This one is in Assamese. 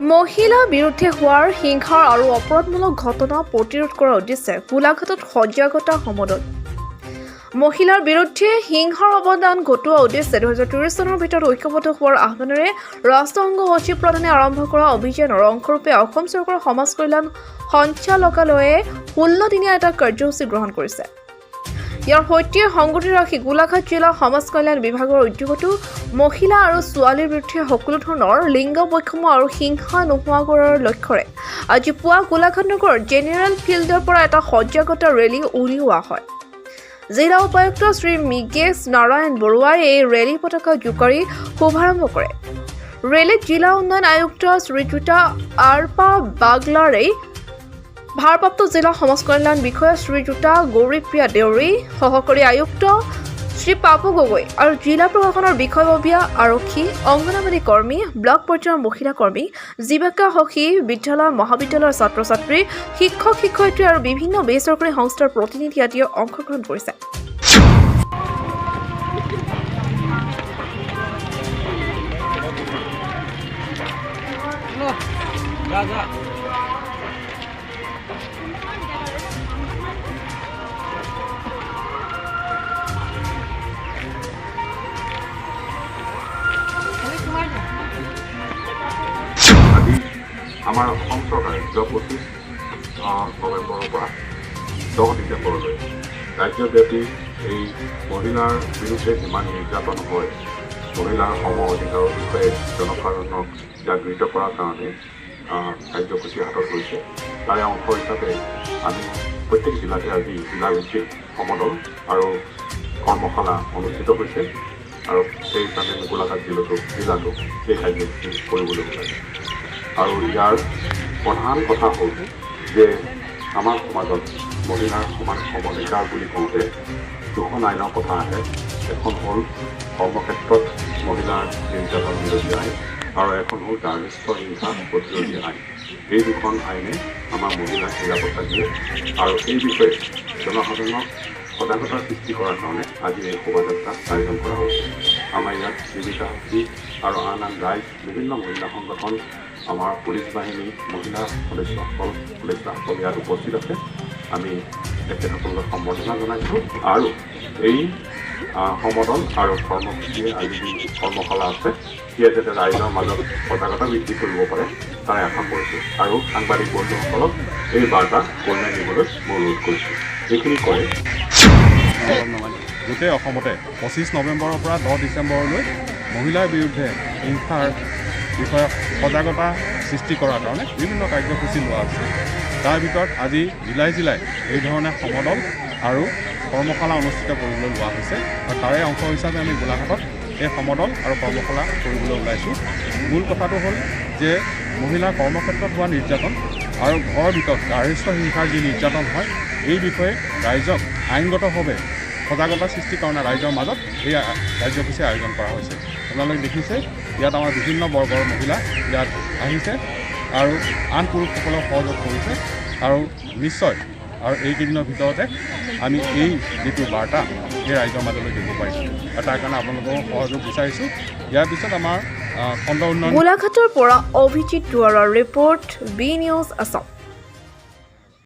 মহিলাৰ বিৰুদ্ধে হোৱাৰ হিংসাৰ আৰু অপৰাধমূলক ঘটনা প্ৰতিৰোধ কৰাৰ উদ্দেশ্যে গোলাঘাটত সজাগতা সমদল। মহিলাৰ বিৰুদ্ধে হিংসাৰ অৱদান ঘটোৱা উদ্দেশ্যে 2023 চনৰ ভিতৰত ঐক্যবদ্ধ হোৱাৰ আহ্বানেৰে ৰাষ্ট্ৰসংঘ সচিব প্ৰধানে আৰম্ভ কৰা অভিযানৰ অংশৰূপে অসম চৰকাৰৰ সমাজ কল্যাণ সঞ্চালকালয়ে 16 দিনীয়া এটা কাৰ্যসূচী গ্ৰহণ কৰিছে। ইয়াৰ সৈতে সংগতি ৰাখি গোলাঘাট জিলা সমাজ কল্যাণ বিভাগৰ উদ্যোগতো মহিলা আৰু ছোৱালীৰ বিৰুদ্ধে সকলো ধৰণৰ লিংগ বৈষম্য আৰু হিংসা নোহোৱা কৰাৰ লক্ষ্যৰে আজি পুৱা গোলাঘাট নগৰ জেনেৰেল ফিল্ডৰ পৰা এটা সজাগতা ৰেলী উলিওৱা হয়। জিলা উপায়ুক্ত শ্ৰী মিগেশ নাৰায়ণ বৰুৱাই এই ৰেলী পতাকা জোকাৰি শুভাৰম্ভ কৰে। ৰেলীত জিলা উন্নয়ন আয়ুক্ত শ্ৰীযুতা আৰপা বাগলাৰে, ভাৰপ্ৰাপ্ত জিলা সমাজ কল্যাণ বিষয়া শ্ৰীযুতা গৌৰীপ্ৰিয়া দেউৰী, সহকাৰী আয়ুক্ত শ্ৰী পাপু গগৈ আৰু জিলা প্ৰশাসনৰ বিষয়ববীয়া, আৰক্ষী, অংগনবাড়ী কৰ্মী, ব্লক পৰ্যায়ৰ মহিলা কৰ্মী, জীৱিকা সখী, বিদ্যালয় মহাবিদ্যালয়ৰ ছাত্ৰ-ছাত্ৰী, শিক্ষক শিক্ষয়িত্ৰী আৰু বিভিন্ন বেচৰকাৰী সংস্থাৰ প্ৰতিনিধি আদিয়ে অংশগ্ৰহণ কৰিছে। আজি আমাৰ অসম চৰকাৰে 25 নৱেম্বৰৰ পৰা 10 ডিচেম্বৰলৈ ৰাজ্যব্যাপী এই মহিলাৰ বিৰুদ্ধে যিমান নিৰ্যাতন হয়, মহিলাৰ সম অধিকাৰৰ বিষয়ে জনসাধাৰণক জাগৃত কৰাৰ কাৰণে কাৰ্যসূচী হাতত লৈছে। তাৰে অংশ হিচাপে আমি প্ৰত্যেক জিলাতে আজি জিলাভিত্তিক সমদল আৰু কৰ্মশালা অনুষ্ঠিত হৈছে আৰু সেই হিচাপে গোলাঘাট জিলাতো এই কাৰ্যসূচী কৰিবলৈ ওলাইছে। আৰু ইয়াৰ প্ৰধান কথা হ'ল যে আমাৰ সমাজত মহিলাৰ সমান সমধিকাৰ বুলি কওঁতে দুখন আইনৰ কথা আহে। এখন হ'ল কৰ্মক্ষেত্ৰত মহিলাৰ নিৰ্যাতন বিৰোধী আইন আৰু এখন হ'ল গাৰ্হস্থ্য হিংসা প্ৰতিৰোধী আইন। এই দুখন আইনে আমাৰ মহিলাক নিৰাপত্তা দিয়ে আৰু এই বিষয়ে জনসাধাৰণক সজাগতা সৃষ্টি কৰাৰ কাৰণে আজি এই শোভাযাত্ৰা আয়োজন কৰা হৈছে। আমাৰ ইয়াত জীৱিকা শক্তি আৰু আন ৰাইজ, বিভিন্ন মহিলা সংগঠন, আমাৰ পুলিচ বাহিনী, মহিলা সদস্যসকল ইয়াত উপস্থিত আছে। আমি তেখেতসকলক সম্বৰ্ধনা জনাইছোঁ আৰু এই সমদল আৰু কৰ্মসূচীয়ে আজি যি কৰ্মশালা আছে সেয়া যাতে ৰাইজৰ মাজত সজাগতা বৃদ্ধি কৰিব পাৰে তাৰে আশা কৰিছোঁ আৰু সাংবাদিক বন্ধুসকলক এই বাৰ্তা কঢ়িয়াই নিবলৈ মই অনুৰোধ কৰিছোঁ। এইখিনি কৰে গোটেই অসমতে 25 নৱেম্বৰৰ পৰা 10 ডিচেম্বৰলৈ মহিলাৰ বিৰুদ্ধে হিংসাৰ বিষয়ে সজাগতা সৃষ্টি কৰাৰ কাৰণে বিভিন্ন কাৰ্যসূচী লোৱা হৈছে। তাৰ ভিতৰত আজি জিলাই জিলাই এই ধৰণে সমদল আৰু কৰ্মশালা অনুষ্ঠিত কৰিবলৈ লোৱা হৈছে আৰু তাৰে অংশ হিচাপে আমি গোলাঘাটত এই সমদল আৰু কৰ্মশালা কৰিবলৈ ওলাইছোঁ। মূল কথাটো হ'ল যে মহিলাৰ কৰ্মক্ষেত্ৰত হোৱা নিৰ্যাতন আৰু ঘৰৰ ভিতৰত গাৰ্হস্থ্য হিংসাৰ যি নিৰ্যাতন হয় এই বিষয়ে ৰাইজক আইনগতভাৱে সজাগতা সৃষ্টিৰ কাৰণে ৰাইজৰ মাজত এই কাৰ্যসূচী আয়োজন কৰা হৈছে। আপোনালোকে দেখিছে ইয়াত আমাৰ বিভিন্ন বৰ্গৰ মহিলা ইয়াত আহিছে আৰু আন পুৰুষসকলক সহযোগ কৰিছে আৰু নিশ্চয় আৰু এইকেইদিনৰ ভিতৰতে আমি এই যিটো বাৰ্তা সেই ৰাইজৰ মাজলৈ দিব পাৰিছোঁ আৰু তাৰ কাৰণে আপোনালোকৰ সহযোগ বিচাৰিছোঁ। ইয়াৰ পিছত আমাৰ খণ্ড উন্নয়ন। গোলাঘাটৰ পৰা অভিজিত দুৱাৰৰ ৰিপৰ্ট, বি নিউজ আছাম।